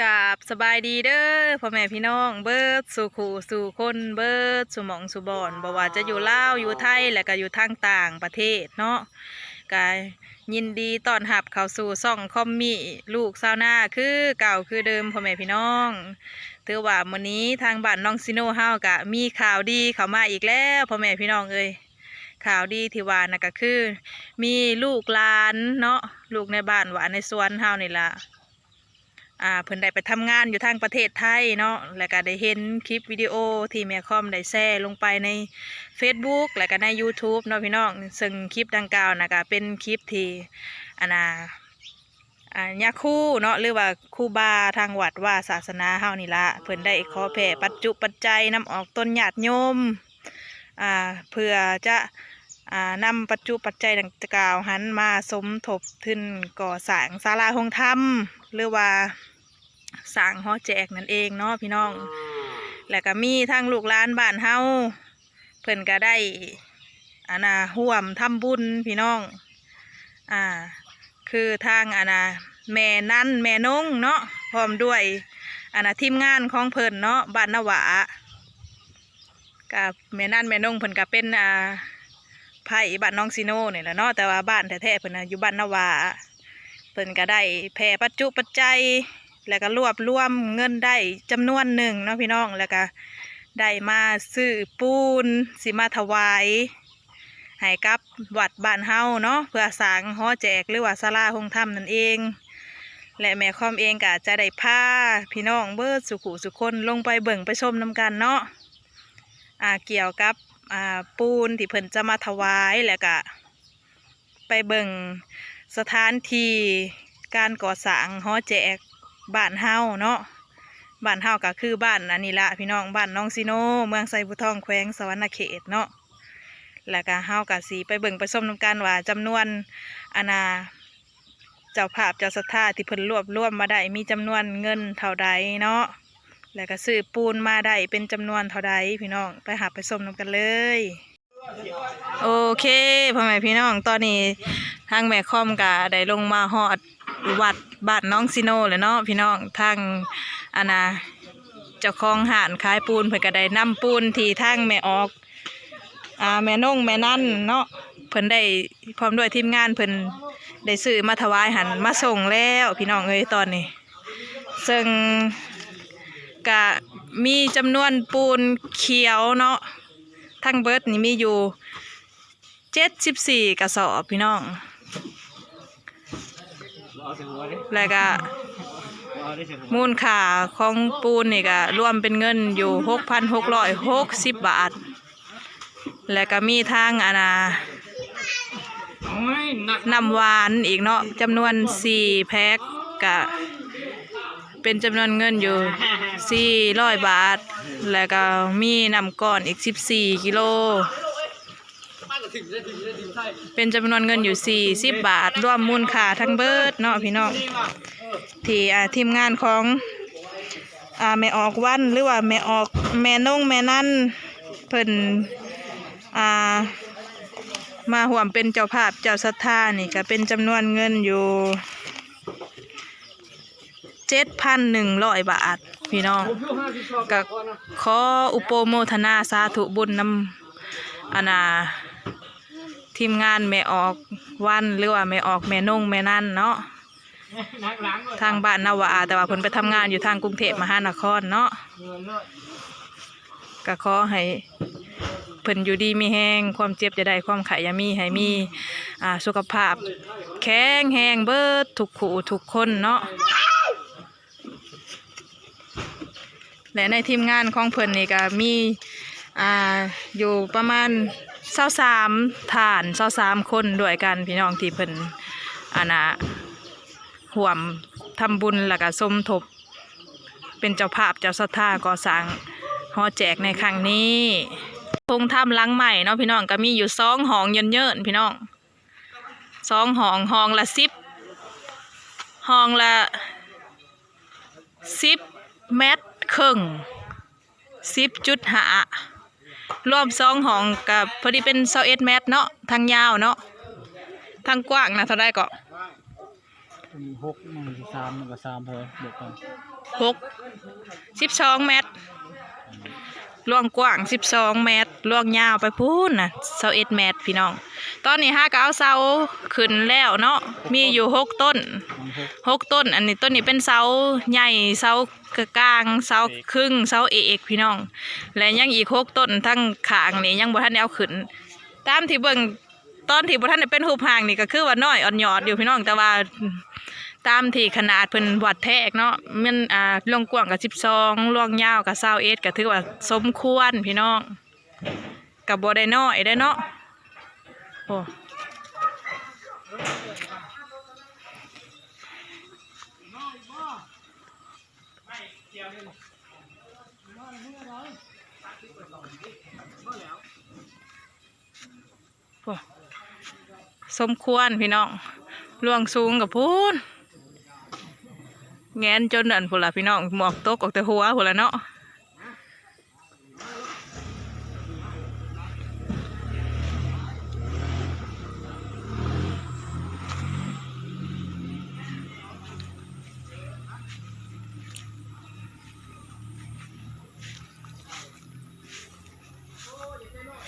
กับสบายดีเด้อพ่อแม่พี่น้องเบิดสู่ขู่สู่คนเบิดสู่หมองสู่บ่อนบ่ว่าจะอยู่ลาวอยู่ไทยและก็อยู่ทางต่างประเทศเนาะก็ยินดีต้อนรับเข้าสู่ช่องคอมมี่ลูกชาวนาคือเก่าคือเดิมพ่อแม่พี่น้องถือว่ามื้อนี้ทางบ้านน้องซิโนเฮาก็มีข่าวดีเข้ามาอีกแล้วพ่อแม่พี่น้องเอ้ยข่าวดีที่ว่านั่นก็คือมีลูกหลานเนาะลูกในบ้านว่าในสวนเฮานี่ล่ะเพิ่นได้ไปทำงานอยู่ทางประเทศไทยเนาะแล้วก็ได้เห็นคลิปวิดีโอที่แม่คอมได้แชร์ลงไปใน Facebook แล้วก็ใน YouTube เนาะพี่น้องซึ่งคลิปดังกล่าวนะก็เป็นคลิปที่ยาคู่เนาะหรือว่าครูบาทางวัดว่าศาสนาเฮานี่ละเพิ่นได้ขอแผ่ปัจจุปัจจัยนำออกต้นญาติโยมเพื่อจะนำปัจจุปัจจัยดังกล่าวหันมาสมทบทุนก่อสร้างศาลาโฮงธรรมหรือว่าสร้างหอแจกนั่นเองเนาะพี่น้องแล้วก็มีทางลูกหลานบ้านเฮาเพิ่นก็ได้ร่วมทำบุญพี่น้องคือทางแม่นั่นแม่นงเนาะพร้อมด้วยทีมงานของเพิ่นเนาะบ้านนวะกับแม่นั่นแม่นงเพิ่นก็เป็นไผ่บ้านน้องซิโน่เนี่ยแหละเนาะแต่ว่าบ้านแท้ๆเพิ่นอยู่บ้านนวะเพิ่นก็ได้แผ่ปัจจุปัจจัยแล้วก็รวบรวมเงินได้จำนวนหนึ่งเนาะพี่น้องแล้วก็ได้มาซื้อปูนสิมาถวายให้กับวัดบ้านเฮาเนาะเพื่อสร้างหอแจกหรือว่าศาลาโฮงธรรมนั่นเองและแม่คอมเองก็จะได้พาพี่น้องเบิดสุขุสุคนลงไปเบิ่งไปชมน้ำกันเนาะเกี่ยวกับปูนที่เพิ่นจะมาถวายแล้วก็ไปเบิ่งสถานที่การก่อสร้างหอแจกบ้านเฮาเนาะบ้านเฮาก็คือบ้านอันนี้ละพี่น้องบ้านน้องซิโนเมืองไซบุทองแขวงสวรรณเขตเนาะแล้วก็เฮาก็สีไปเบิ่งไปชมน้ำกันว่าจำนวนเจ้าภาพเจ้าศรัทธาที่เพิ่นรวบรวมมาได้มีจำนวนเงินเท่าใดเนาะแล้วก็ซื้อปูนมาได้เป็นจำนวนเท่าใดพี่น้องไปหาไปชมน้ำกันเลยโอเคพ่อแม่พี่น้องตอนนี้ทางแม่คอมก็ได้ลงมาฮอดวัดบ้านน้องซิโนเลยเนาะพี่น้องทางเจ้าของห้านขายปูนเพิ่นก็ได้นำปูนที่ทางแม่ออกแม่นงแม่นั่นเนาะเพิ่นได้พร้อมด้วยทีมงานเพิ่นได้ซื้อมาถวายหันมาส่งแล้วพี่น้องเอ้ยตอนนี้ซึ่งก็มีจำนวนปูนเขียวเนาะทั้งเบิดนี่มีอยู่74กระสอบพี่น้องแล้วก็มูลค่าของปูนนี่ก็รวมเป็นเงินอยู่ 6,660 บาทแล้วก็มีทางน้ำหวานอีกเนาะจำนวน4แพ็คก็เป็นจำนวนเงินอยู่400 บาทแล้วก็มีน้ำก้อนอีก14กิโลเป็นจำนวนเงินอยู่40 บาทรวมมูลค่าทั้งเบิดเนาะพี่น้องที่ทีมงานของแม่ออกวันหรือว่าแม่ออกแม่นงแม่นั่นเพิ่นมาห่วมเป็นเจ้าภาพเจ้าศรัทธานี่ก็เป็นจำนวนเงินอยู่ 7,100 บาทพี่น้องก็ขออุปโมทนาสาธุบุญนำทีมงานแม่ออกวันหรือว่าแม่ออกแม่นงแม่นั่นเนาะทางบ้านนวะแต่ว่าเพิ่นไปทำงานอยู่ทางกรุงเทพมหานครเนาะก็ขอให้เพิ่นอยู่ดีมีแห้งความเจ็บจะได้ความไข่ยามีให้มีสุขภาพแข็งแรงเบิดทุกขู่ทุกคนเนาะและในทีมงานของเพิ่นนี่ก็มีอยู่ประมาณ23ฐาน23คนด้วยกันพี่น้องที่เพิ่นห่วมทำบุญแล้วก็สมทบเป็นเจ้าภาพเจ้าศรัทธาก่อสร้างหอแจกในครั้งนี้โรงถ้ำหลังใหม่เนาะพี่น้องก็มีอยู่2ห้องเยินๆพี่น้อง2ห้องละ10ห้องละ10 เมตรครึ่ง10.5รวม2ห้องกับพอดีเป็น21 เมตรเนาะทางยาวเนาะทางกว้างนะเท่าไรก็ มี6มันมี3มันก็3พอบวกกัน12 เมตรล่วงกว้าง12 เมตรล่วงยาวไปพูนน่ะ21 เมตรพี่น้องตอนนี้ห้าก็เอาเสาขึ้นแล้วเนาะมีอยู่6 ต้น6 ต้นอันนี้ต้นนี้เป็นเสาใหญ่เสากลางเสาครึ่งเสาเอกพี่น้องและยังอีก6 ต้นทั้งข้างนี่ยังบ่ทันได้เอาขึ้นตามที่เบิ่งตอนที่บ่ทันได้เป็นรูปร่างนี่ก็คือว่าน้อยอ่อนยอดอยู่พี่น้องแต่ว่าตามที่ขนาดเพิ่นวัดแทกเนาะมันล่วงกว้างกับ12ล่วงยาวกับ21ก็ถือว่าสมควรพี่น้องก็บ่ได้น้อยได้เนาะโอ้สมควรพี่น้องล่วงสูงกับพูนแงนจนอันพุ่นล่ะพี่น้องหมวกตกออกแต่หัวพุ่นล่ะเนาะ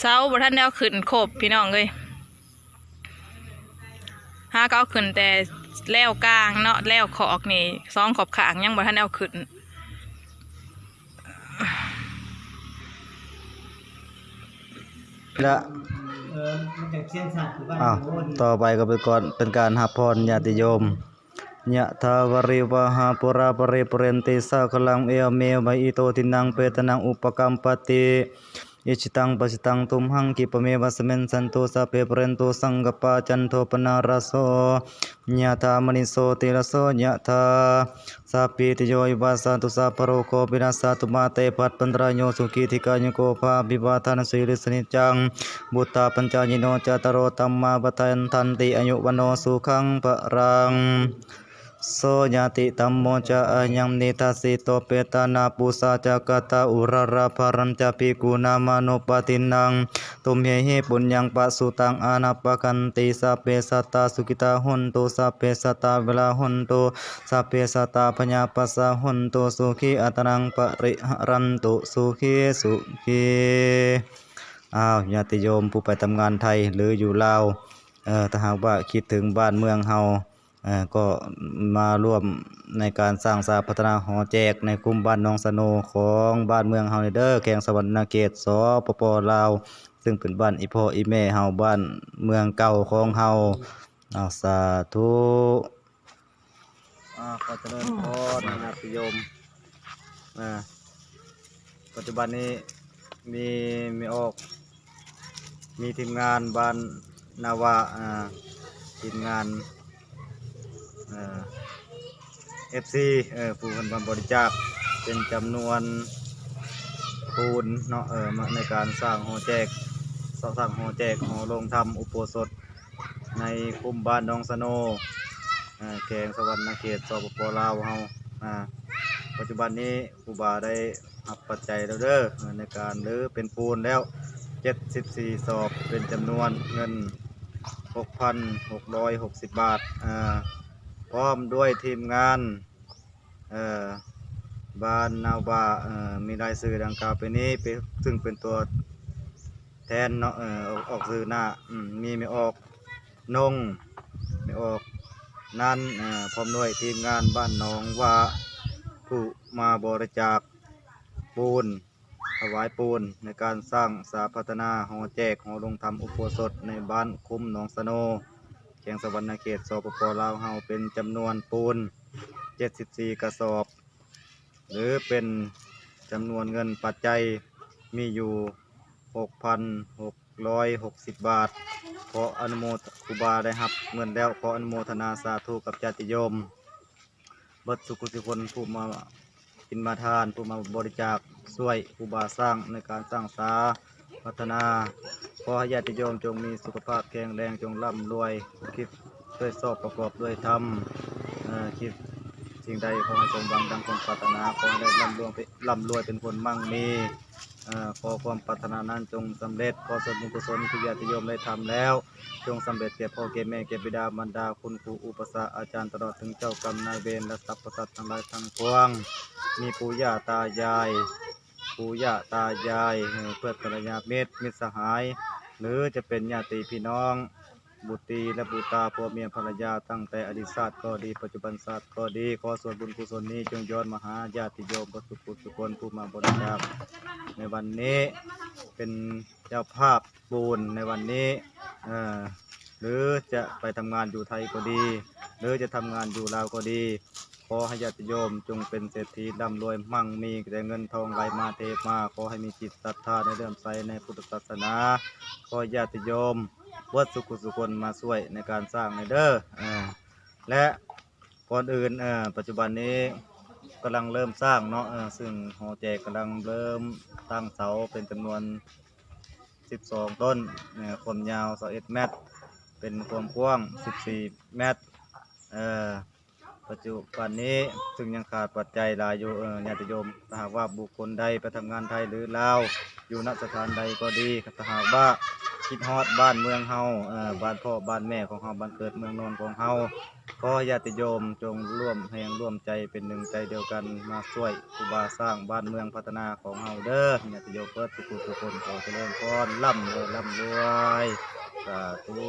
เสาบ่ทันได้เอาขึ้นครบพี่น้องเลยหาก็เอาขึ้นแต่แล้วกลางเนาะแล้วขอกนี่2 ขอบขางยังบ่ทันเอาขึ้นและต่อไปก็เป็นการหับพรญาติโยมยะทาวริวหาปุราปริปุเรนติสาคลังเอวเมวะอิโตทินังเปตนังอุปกัมปติอิจิตังปจิตังตุมหังกิปเมวะสเมนสันตุสัพเพปุเรนตุสังกปาจันโทปนาราโสยะธามณิโสติรโสยะธาสัพพิติโยวิวัสสันตุสัพพโรโควินาศตุมาเตปัตปันตรายโยสุขีธิกายโกภาภิวาทานสิริสนิจังบุตตาปัญจายโนจตโรตัมมาปทันทันติอายุวโนสุขังปะรังโสญาติตัมโมจะอัญญัมนิทัสสิโตเปตานาปุสาจักตาอุรราภารัญจปิกุณามานุปตินังตุมเหหิปุญญังปัสสุตังอานาปกันติสัพเพสัตตาสุขิตาหุนตุสัพเพสัตตาเวลาหุนตุสัพเพสัตตาพญาปัสสะหุนตุสุขีอัตนังปริหรันตุสุขีสุขีญาติโยมผู้ไปทำงานไทยหรืออยู่ลาวถ้าหากว่าคิดถึงบ้านเมืองเฮาก็มาร่วมในการสร้างสาพัฒนาหอแจกในกลุ่มบ้านหนองสโนของบ้านเมืองเฮาเด้อแขวงสะหวรรณเขตสปป.ลาวซึ่งเป็นบ้านอีพ่ออีแม่เฮาบ้านเมืองเก่าของเฮาสาธุขอเจริญพรญาติโยมปัจจุบันนี้มีออกมีทีมงานบ้านนาวาทีมงานFC ผู้คนบริจาคเป็นจำนวนปูนเนาะในการสร้างหอแจกหอโรงธรรมอุโบสถในกลุ่มบ้านหนองสโนแขวงสะหวรรณเขตสปป.ลาวเฮาปัจจุบันนี้ครูบาได้รับปัจจัยแล้วเด้อในการหรือเป็นปูนแล้ว74 สอบเป็นจำนวนเงิน 6,660 บาทพร้อมด้วยทีมงานบ้านนาวามีรายชื่อดังกล่าวไปนี้ซึ่งเป็นตัวแทนเนาะออกสื่อหน้ามีไม่ออกนงไม่ออกนั่นพร้อมด้วยทีมงานบ้านหนองว่าผู้มาบริจาคปูนถวายปูนในการสร้างสาพัฒนาหอแจกหอโรงธรรมอุโบสถในบ้านคุ้มหนองสโนแขวงสะหวรรณเขตสปป.ลาวเฮาเป็นจำนวนปูน74 กระสอบหรือเป็นจำนวนเงินปัจจัยมีอยู่ 6,660 บาทขออนุโมทนาครูบาได้รับเงินแล้วขออนุโมทนาสาธุกับญาติโยมเบิดสุขุทุกคนผู้มากินมาทานผู้มาบริจาคช่วยครูบาสร้างในการสร้างสาพัฒนาขอให้ญาติโยมจงมีสุขภาพแข็งแรงจงร่ำรวยคิดด้วยสอบประกอบด้วยธรรมคิดสิ่งใดขอให้สมหวังดังความปรารถนาขอให้ได้ร่ำรวยเป็นคนมั่งมี ขอความปรารถนานั้นจงสำเร็จขอส่วนบุญกุศลที่ญาติโยมได้ทำแล้วจงสำเร็จแก่พ่อแก่แม่แก่บิดามารดาคุณครูอุปสาอาจารย์ตลอดถึงเจ้ากรรมนายเวรและสรรพสัตว์ทั้งหลายทั้งปวงมีปู่ย่าตายายเพื่อนกัลยาณมิตรสหาย หรือจะเป็นญาติพี่น้องบุตรีและบุตราพ่อเมียภรรยาตั้งแต่อดีตชาติก็ดีปัจจุบันชาติก็ดีขอส่วนบุญกุศลนี้จงย้อนมาหาญาติโยมทุกคนผู้มาบริจาคในวันนี้เป็นเจ้าภาพบุญในวันนี้หรือจะไปทำงานอยู่ไทยก็ดี หรือจะทำงานอยู่ลาวก็ดีขอให้ญาติโยมจงเป็นเศรษฐีร่ำรวยมั่งมีแต่เงินทองไหลมาเทมาขอให้มีจิตศรัทธาในเรื่องใสในพุทธศาสนาขอญาติโยมวัดสุคนมาช่วยในการสร้างในเด้อและก่อนอื่นปัจจุบันนี้กำลังเริ่มสร้างเนาะซึ่งหอแจกกำลังเริ่มตั้งเสาเป็นจำนวน12ต้นความยาว21เมตรเป็นความกว้าง14เมตรปัจจุบันนี้ซึ่งยังขาดปัจจัยหลายอยู่ญาติโยมถ้าหากว่าบุคคลใดไปทำงานไทยหรือลาวอยู่ณสถานใดก็ดีถ้าหากว่าคิดฮอดบ้านเมืองเฮาบ้านพ่อบ้านแม่ของเฮาบ้านเกิดเมืองนอนของเฮาขอญาติโยมจงร่วมแรงร่วมใจเป็นหนึ่งใจเดียวกันมาช่วยครูบาสร้างบ้านเมืองพัฒนาของเฮาเด้อญาติโยมเปิดทุกคนขอเจริญพรร่ำรวยสาธุ